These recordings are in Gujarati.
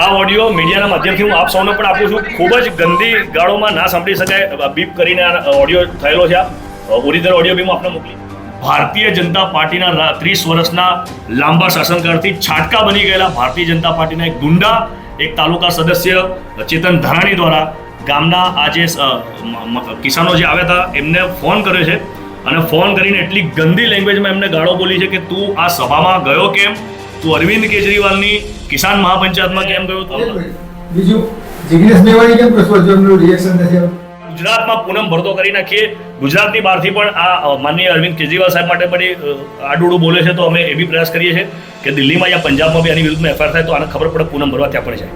આ ઓડિયો મીડિયાના માધ્યમથી હું આપ સૌને પણ આપું છું. ખૂબ જ ગંદી ગાળોમાં ના સાંભળી શકાય બીપ કરીને ઓડિયો થયેલો છે. ઓરિજિનલ ઓડિયો બી હું આપને મોકલી. ભારતીય જનતા પાર્ટીના 30 વર્ષના લાંબા શાસનકાળથી છાટકા બની ગયેલા ભારતીય જનતા પાર્ટીના એક ગુંડા, એક તાલુકા સદસ્ય ચેતન ધારાણી દ્વારા ગામના આજે કિસાનો જે આવ્યા હતા એમને ફોન કર્યો છે અને ફોન કરીને એટલી ગંદી લેંગ્વેજમાં એમને ગાળો બોલી છે કે તું આ સભામાં ગયો કેમ, તું અરવિંદ કેજરીવાલની કિસાન મહાપંચાયતમાં કેમ ગયો. બીજું જિગ્નેશ મેવાણી કેમ પ્રશ્નનું રિએક્શન નથી આવતું. ગુજરાતમાં પૂનમ ભરતો કરી નાખીએ. ગુજરાતની બહારથી પણ આ માનનીય અરવિંદ કેજરીવાલ સાહેબ માટે બધી આડુડું બોલે છે, તો અમે એ બી પ્રયાસ કરીએ છીએ કે દિલ્હીમાં યા પંજાબમાં બી આની વિરુદ્ધમાં એફઆઈઆર થાય તો આને ખબર પડે પૂનમ ભરવા ત્યાં પણ જાય.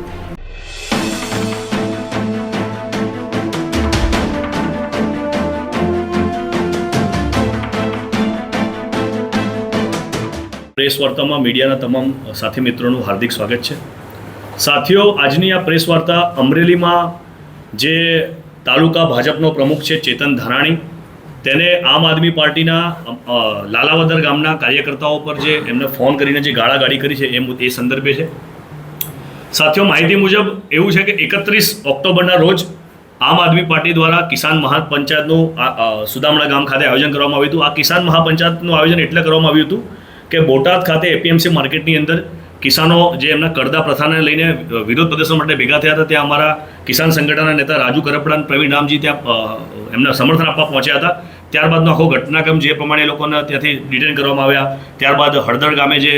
પ્રેસ વાર્તામાં મીડિયાના તમામ સાથી મિત્રોનું હાર્દિક સ્વાગત છે. સાથીઓ, આજની આ પ્રેસ વાર્તા અમરેલીમાં જે તાલુકા ભાજપનો પ્રમુખ છે ચેતન ધારાણી, તેને આમ આદમી પાર્ટીના લાલાવદર ગામના કાર્યકર્તાઓ પર જે એમને ફોન કરીને જે ગાળાગાળી કરી છે એ સંદર્ભે છે. સાથીઓ, માહિતી મુજબ એવું છે કે 31 ઓક્ટોબરના રોજ આમ આદમી પાર્ટી દ્વારા કિસાન મહાપંચાયતનું સુદામડા ગામ ખાતે આયોજન કરવામાં આવ્યું હતું. આ કિસાન મહાપંચાયતનું આયોજન એટલે કરવામાં આવ્યું હતું કે બોટાદ ખાતે એપીએમસી માર્કેટની અંદર કિસાનો જે એમના કરદા પ્રથાને લઈને વિરોધ પ્રદર્શન માટે ભેગા થયા હતા. ત્યાં અમારા કિસાન સંગઠનના નેતા રાજુ કરપડા અને પ્રવીણ રામજી ત્યાં એમને સમર્થન આપવા પહોંચ્યા હતા. ત્યારબાદનો આખો ઘટનાક્રમ જે પ્રમાણે એ લોકોને ત્યાંથી ડિટેન કરવામાં આવ્યા, ત્યારબાદ હળદર ગામે જે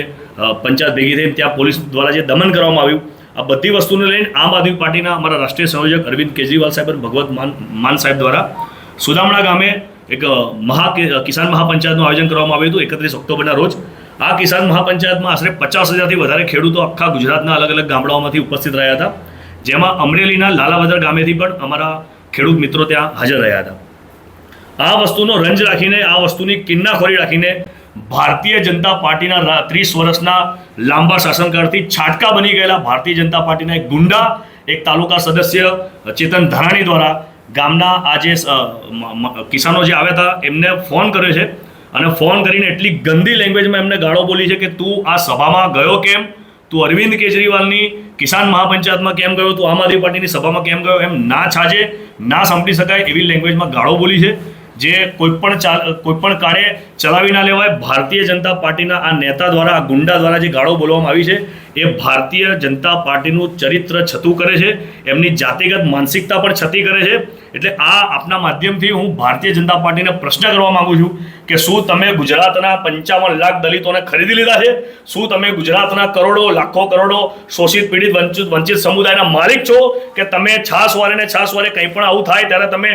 પંચાયત ભેગી થઈ ત્યાં પોલીસ દ્વારા જે દમન કરવામાં આવ્યું, આ બધી વસ્તુને લઈને આમ આદમી પાર્ટીના અમારા રાષ્ટ્રીય સંયોજક અરવિંદ કેજરીવાલ સાહેબ અને ભગવત માન સાહેબ દ્વારા સુદામડા ગામે એક કિસાન મહાપંચાયતનું આયોજન કરવામાં આવ્યું હતું 31 ઓક્ટોબરના રોજ. આ કિસાન મહાપંચાયતમાં આશરે 50,000થી વધારે ખેડૂતો આખા ગુજરાતના અલગ અલગ ગામડાઓમાંથી ઉપસ્થિત રહ્યા હતા, જેમાં અમરેલીના લાલાવદર ગામેથી પણ અમારા ખેડૂત મિત્રો ત્યાં હાજર રહ્યા હતા. આ વસ્તુનો રંજ રાખીને, આ વસ્તુની કિન્નાખોરી રાખીને ભારતીય જનતા પાર્ટીના 30 વર્ષના લાંબા શાસનકાળથી છાટકા બની ગયેલા ભારતીય જનતા પાર્ટીના એક ગુંડા, એક તાલુકા સદસ્ય ચેતન ધારાણી દ્વારા ગામના આજે કિસાનો જે આવ્યા હતા એમને ફોન કર્યો છે અને ફોન કરીને એટલી ગંદી લેંગ્વેજમાં એમને ગાળો બોલી છે કે તું આ સભામાં ગયો કેમ, તું અરવિંદ કેજરીવાલની કિસાન મહાપંચાયતમાં કેમ ગયો, તું આમ આદમી પાર્ટીની સભામાં કેમ ગયો, એમ ના છાજે ના સાંભળી શકાય એવી લેંગ્વેજમાં ગાળો બોલી છે, જે કોઈપણ કાળે ચલાવી ના લેવાય. ભારતીય જનતા પાર્ટીના આ નેતા દ્વારા, આ ગુંડા દ્વારા જે ગાળો બોલવામાં આવી છે એ ભારતીય જનતા પાર્ટીનું ચરિત્ર છતું કરે છે, એમની જાતિગત માનસિકતા પણ છતી કરે છે. એટલે આ આપના માધ્યમથી હું ભારતીય જનતા પાર્ટીને પ્રશ્ન કરવા માંગુ છું કે શું તમે ગુજરાતના 55 લાખ દલિતોને ખરીદી લીધા છે? શું તમે ગુજરાતના કરોડો લાખો કરોડો શોષિત પીડિત વંચિત સમુદાયના માલિક છો કે તમે છાસવારે કંઈ પણ આવું થાય ત્યારે તમે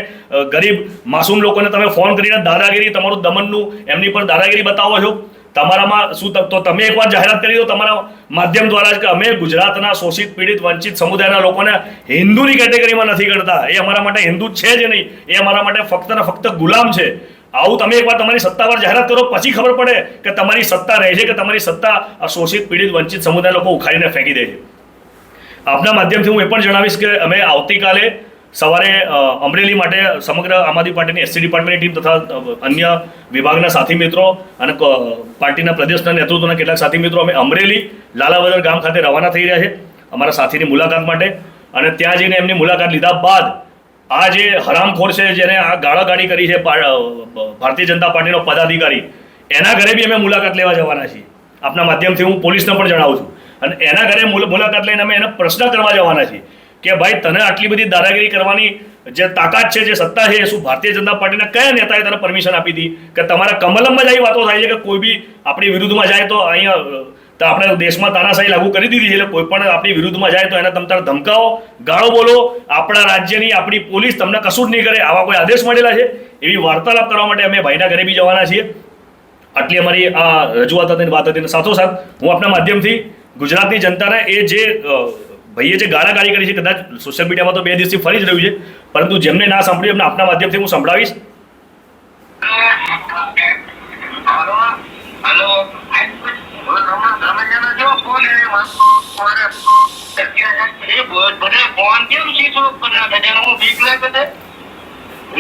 ગરીબ માસૂમ લોકોને તમે ફોન કરીને દાદાગીરી, તમારું દમનનું એમની પર દાદાગીરી બતાવો છો? તમારામાં શું તો તમે એકવાર જાહેરાત કરી દો તમારા માધ્યમ દ્વારા કે અમે ગુજરાતના શોષિત પીડિત વંચિત સમુદાયના લોકોને હિન્દુની કેટેગરીમાં નથી કરતા, એ અમારા માટે હિન્દુ છે જ નહીં, એ અમારા માટે ફક્ત ને ફક્ત ગુલામ છે. આવું તમે એકવાર તમારી સત્તાવાર જાહેરાત કરો, પછી ખબર પડે કે તમારી સત્તા રહે છે કે તમારી સત્તા આ શોષિત પીડિત વંચિત સમુદાય લોકો ઉખાડીને ફેંકી દે છે. આપના માધ્યમથી હું એ પણ જણાવીશ કે અમે આવતીકાલે સવારે અમરેલી માટે સમગ્ર આમ આદમી પાર્ટીની એસસી ડિપાર્ટમેન્ટની ટીમ તથા અન્ય વિભાગના સાથી મિત્રો અને પાર્ટીના પ્રદેશના નેતૃત્વના કેટલાક સાથી મિત્રો અમે અમરેલી લાલાવદર ગામ ખાતે રવાના થઈ રહ્યા છે અમારા સાથીની મુલાકાત માટે. અને ત્યાં જઈને એમની મુલાકાત લીધા બાદ આ જે હરામખોર છે, જેને આ ગાળાગાળી કરી છે ભારતીય જનતા પાર્ટીનો પદાધિકારી, એના ઘરે બી અમે મુલાકાત લેવા જવાના છીએ. આપના માધ્યમથી હું પોલીસને પણ જણાવું છું અને એના ઘરે મુલાકાત લઈને અમે એને પ્રશ્ન કરવા જવાના છીએ કે ભાઈ તને આટલી બધી દાદાગીરી કરવાની જે તાકાત છે, જે સત્તા છે, શું ભારતીય જનતા પાર્ટીના કયા નેતાએ તને પરમિશન આપી હતી કે તમારા કમલમમાં જ આવી વાતો થાય છે કે કોઈ બી આપણી વિરુદ્ધમાં જાય તો અહીંયા તો આપણે દેશમાં તાનાશાહી લાગુ કરી દીધી છે, એટલે કોઈ પણ આપણી વિરુદ્ધમાં જાય તો એને તમ તાર ધમકાવો, ગાળો બોલો, આપણા રાજ્યની આપણી પોલીસ તમને કશું જ નહીં કરે, આવા કોઈ આદેશ મળેલા છે? એવી વાર્તાલાપ કરવા માટે અમે ભાઈના ઘરે બી જવાના છીએ. આટલી અમારી આ રજૂઆત હતી, વાત હતી. સાથોસાથ હું આપના માધ્યમથી ગુજરાતની જનતાને એ જે ભાઈએ જે ગાળાગાળી કરી છે, કદાચ સોશિયલ મીડિયામાં તો 2 દિવસથી ફરી જ રહ્યું છે, પરંતુ જેમને ના સાંભળ્યું એમને આપના માધ્યમથી હું સંભળાવીશ.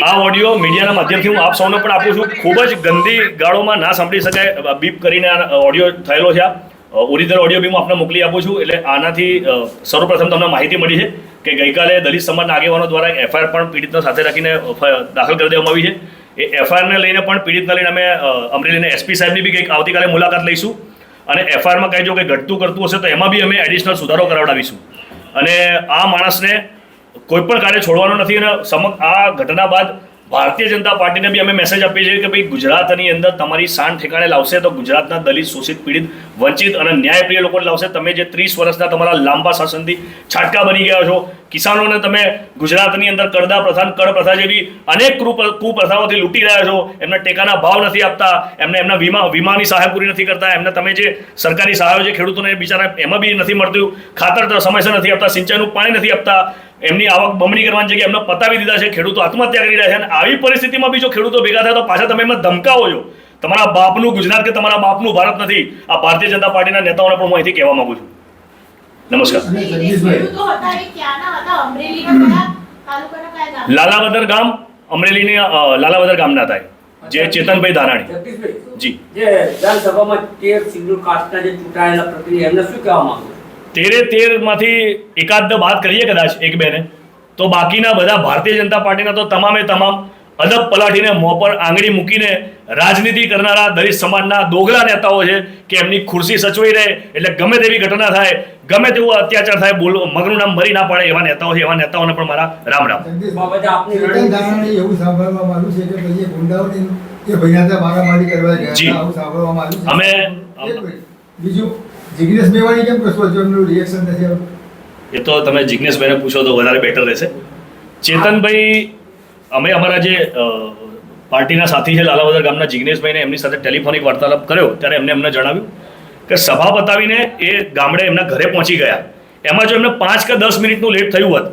આ ઓડિયો મીડિયાના માધ્યમથી હું આપ સૌને પણ આપું છું. ખૂબ જ ગંદી ગાળોમાં ના સાંભળી શકાય બીપ કરીને ઓડિયો થયેલો છે. ઓરિજિનલ ઓડિયો બી હું આપને મોકલી આપું છું. એટલે આનાથી સર્વપ્રથમ તમને માહિતી મળી છે કે ગઈકાલે દલિત સમાજના આગેવાનો દ્વારા એફઆઈઆર પણ પીડિતને સાથે રાખીને દાખલ કરી દેવામાં આવી છે. એ એફઆઈઆરને લઈને પણ પીડિતને લઈને અમે અમરેલીના એસપી સાહેબની બી કંઈક આવતીકાલે મુલાકાત લઈશું અને એફઆઈઆરમાં કંઈ જો કંઈ ઘટતું કરતું હશે તો એમાં બી અમે એડિશનલ સુધારો કરાવડાવીશું. અને આ માણસને કોઈ પણ કાર્ય છોડવાનું નથી. અને આ ઘટના બાદ ભારતીય જનતા પાર્ટીને બી અમે મેસેજ આપીએ છીએ કે ભાઈ ગુજરાતની અંદર તમારી શાન ઠેકાણે લાવશે તો ગુજરાતના દલિત શોષિત પીડિત વંચિત અને ન્યાયપ્રિય લોકોને લાવશે. તમે જે 30 વર્ષના તમારા લાંબા શાસનથી છાટકા બની ગયા છો, કિસાનોને તમે ગુજરાતની અંદર કરડા પ્રથા કડ પ્રથા જેવી અનેક કુપ્રથાઓથી લૂંટી રહ્યા છો. એમને ટેકાના ભાવ નથી આપતા, એમને એમના વીમાની સહાય પૂરી નથી કરતા, એમને તમે જે સરકારી સહાયો છે ખેડૂતોને બિચારા એમાં બી નથી મળતું, ખાતર સમયસર નથી આપતા, સિંચાઈનું પાણી નથી આપતા, એમની આવક બમણી કરવાની જગ્યાએ એમને પતાવી દીધા છે. ખેડૂતો આત્મહત્યા કરી રહ્યા છે. અને આવી પરિસ્થિતિમાં બી જો ખેડૂતો ભેગા થાય તો પાછા તમે એમને ધમકાવો છો. તમારા બાપનું ગુજરાત કે તમારા બાપનું ભારત નથી. આ ભારતીય જનતા પાર્ટીના નેતાઓને પણ હું અહીંથી કહેવા માંગુ છું. નમસ્કાર. લાલાવદર ગામ અમરેલીની લાલાવદર ગામના હતા જે ચેતનભાઈ ધાનાણી. જી. જે વિધાનસભામાં 13 શિડ્યુલ કાસ્ટના જે ચૂંટાયેલા પ્રતિનિધિ એમને શું કહેવા માંગો? 13 માંથી એકાદ વાત કરીએ કદાચ એક બેને, તો બાકીના બધા ભારતીય જનતા પાર્ટીના તો તમામે તમામ અદબ પલાઠીને મોં પર આંગળી મૂકીને રાજનીતિ કરનારા દલિત સમાજના દોગલા નેતાઓ છે કે એમની ખુરશી સચવાઈ રહે એટલે ગમે તેવી ઘટના થાય, ગમે તેવું અત્યાચાર થાય, મગનું નામ મરી ના પડે એવા નેતાઓ છે. એવા નેતાઓને પણ મારા રામ રામ. બાબતે આપની ચેતન ધાનાણી એવું સાંભળવામાં આવ્યું છે કે ભાઈ એ ગુંડાઓની એ ભૈયાને મારામારી કરવા ગયા જી. હતા, આવું સાંભળવામાં આવ્યું છે. અમે બીજું જિગ્નેશ મેવાણી કેમ પ્રશ્ન છે, એમનું રિએક્શન નથી આવતું? એ તો તમે જિગ્નેશભાઈને પૂછો તો વધારે બેટર રહેશે. ચેતનભાઈ, અમે અમારા જે પાર્ટીના સાથી છે લાલાવદર ગામના જિગ્નેશભાઈને એમની સાથે ટેલિફોનિક વાર્તાલાપ કર્યો ત્યારે એમને જણાવ્યું કે સભા પતાવીને એ ગામડે એમના ઘરે પહોંચી ગયા. એમાં જો એમને 5 કે 10 મિનિટનું લેટ થયું હોત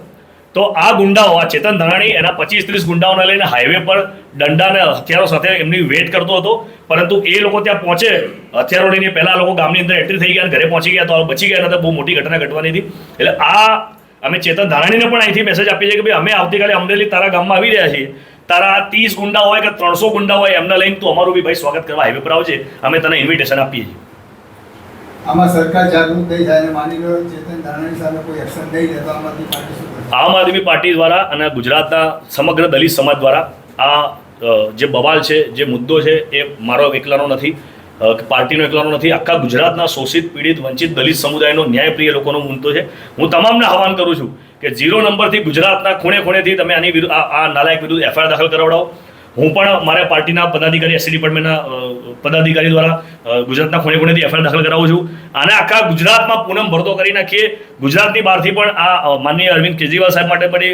તો આ ગુંડાઓ, આ ચેતન ધાનાણી એના 25-30 ગુંડાઓને લઈને હાઈવે પર દંડા અને હથિયારો સાથે એમની વેટ કરતો હતો. પરંતુ એ લોકો ત્યાં પહોંચે હથિયારો લઈને પહેલાં લોકો ગામની અંદર એન્ટ્રી થઈ ગયા અને ઘરે પહોંચી ગયા તો બચી ગયા હતા. બહુ મોટી ઘટના ઘટવાની હતી. એટલે આ અમે ચેતન ધાનાણીને પણ અહીંથી મેસેજ આપીએ છીએ કે ભાઈ અમે આવતીકાલે અમરેલી તારા ગામમાં આવી રહ્યા છીએ. તારા 30 ગુંડા હોય કે 300 ગુંડા હોય એમને લઈને તું અમારું બી ભાઈ સ્વાગત કરવા હાઈવે પર આવજે. અમે તને ઇન્વિટેશન આપીએ છીએ. આમાં સરકાર જાગૃત થઈ જાય અને માની લો ચેતન ધાનાણી સામે કોઈ એક્શન નહીં લે તો આમાંથી પાર્ટી શું કરશે? આમ આદમી પાર્ટી દ્વારા અને ગુજરાતના સમગ્ર દલિત સમાજ દ્વારા આ જે બવાલ છે, જે મુદ્દો છે એ મારો એકલાનો નથી, પાર્ટીનો એકલાનો નથી. આખા ગુજરાતના શોષિત પીડિત વંચિત દલિત સમુદાયનો ન્યાયપ્રિય લોકોનો મુદ્દો છે. હું તમામને આહવાન કરું છું કે 0 નંબરથી ગુજરાતના ખૂણે ખૂણેથી તમે આની વિરુદ્ધ આ નાલાયક વિરુદ્ધ એફઆઈઆર દાખલ કરાવડાવો. હું પણ મારા પાર્ટીના પદાધિકારી એસસી ડિપાર્ટમેન્ટના પદાધિકારી દ્વારા ગુજરાતના ખૂણે ખૂણેથી એફઆઈઆર દાખલ કરાવું છું. અને આખા ગુજરાતમાં પૂનમ ભરતો કરી નાખીએ. ગુજરાતની બહારથી પણ આ માનનીય અરવિંદ કેજરીવાલ સાહેબ માટે પણ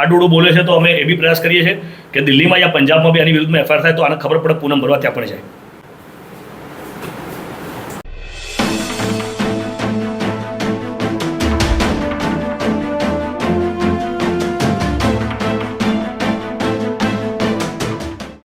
આડુડું બોલે છે તો અમે એ બી પ્રયાસ કરીએ છીએ કે દિલ્હીમાં યા પંજાબમાં બી આની વિરુદ્ધમાં એફઆઈઆર થાય તો આને ખબર પડે, પૂનમ ભરવા ત્યાં પણ જાય.